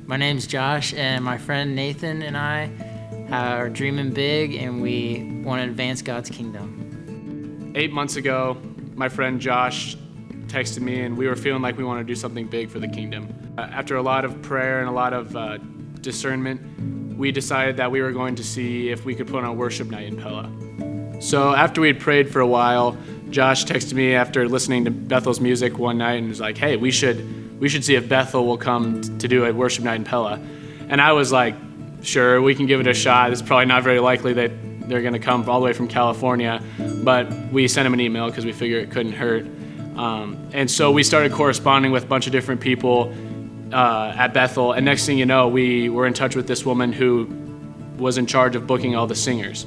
My name's Josh, and my friend Nathan and I are dreaming big, and we want to advance God's kingdom. 8 months ago, my friend Josh texted me, and we were feeling like we wanted to do something big for the kingdom. After a lot of prayer and a lot of discernment, we decided that we were going to see if we could put on a worship night in Pella. So after we had prayed for a while, Josh texted me after listening to Bethel's music one night and was like, hey, we should see if Bethel will come to do a worship night in Pella. And I was like, sure, we can give it a shot. It's probably not very likely that they're going to come all the way from California, but we sent him an email because we figured it couldn't hurt. And so we started corresponding with a bunch of different people at Bethel, and next thing you know, we were in touch with this woman who was in charge of booking all the singers.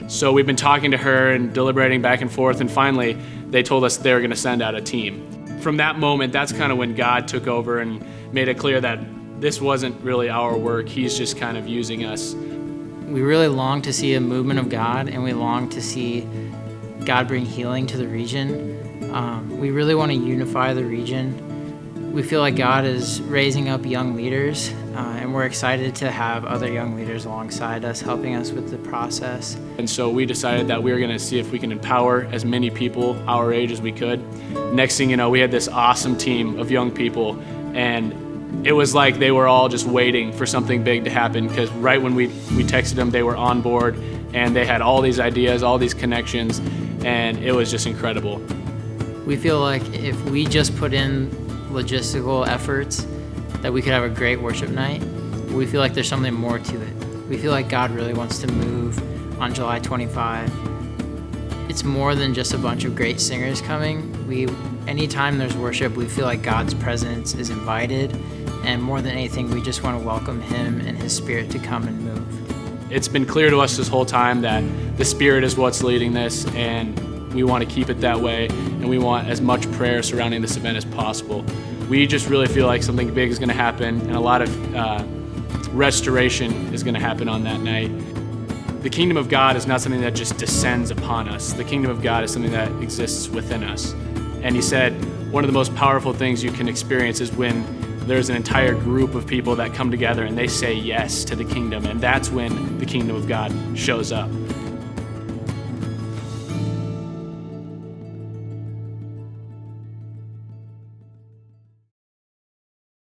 So we've been talking to her and deliberating back and forth, and finally they told us they were going to send out a team. From that moment, that's kind of when God took over and made it clear that this wasn't really our work. He's just kind of using us. We really long to see a movement of God, and we long to see God bring healing to the region. We really want to unify the region. We feel like God is raising up young leaders, and we're excited to have other young leaders alongside us, helping us with the process. And so we decided that we were going to see if we can empower as many people our age as we could. Next thing you know, we had this awesome team of young people, and it was like they were all just waiting for something big to happen, because right when we texted them, they were on board, and they had all these ideas, all these connections, and it was just incredible. We feel like if we just put in logistical efforts, that we could have a great worship night. We feel like there's something more to it. We feel like God really wants to move on July 25. It's more than just a bunch of great singers coming. Anytime there's worship, we feel like God's presence is invited, and more than anything, we just want to welcome Him and His Spirit to come and move. It's been clear to us this whole time that the Spirit is what's leading this, and we want to keep it that way, and we want as much prayer surrounding this event as possible. We just really feel like something big is going to happen, and a lot of restoration is going to happen on that night. The kingdom of God is not something that just descends upon us. The kingdom of God is something that exists within us. And he said, one of the most powerful things you can experience is when there's an entire group of people that come together and they say yes to the kingdom, and that's when the kingdom of God shows up.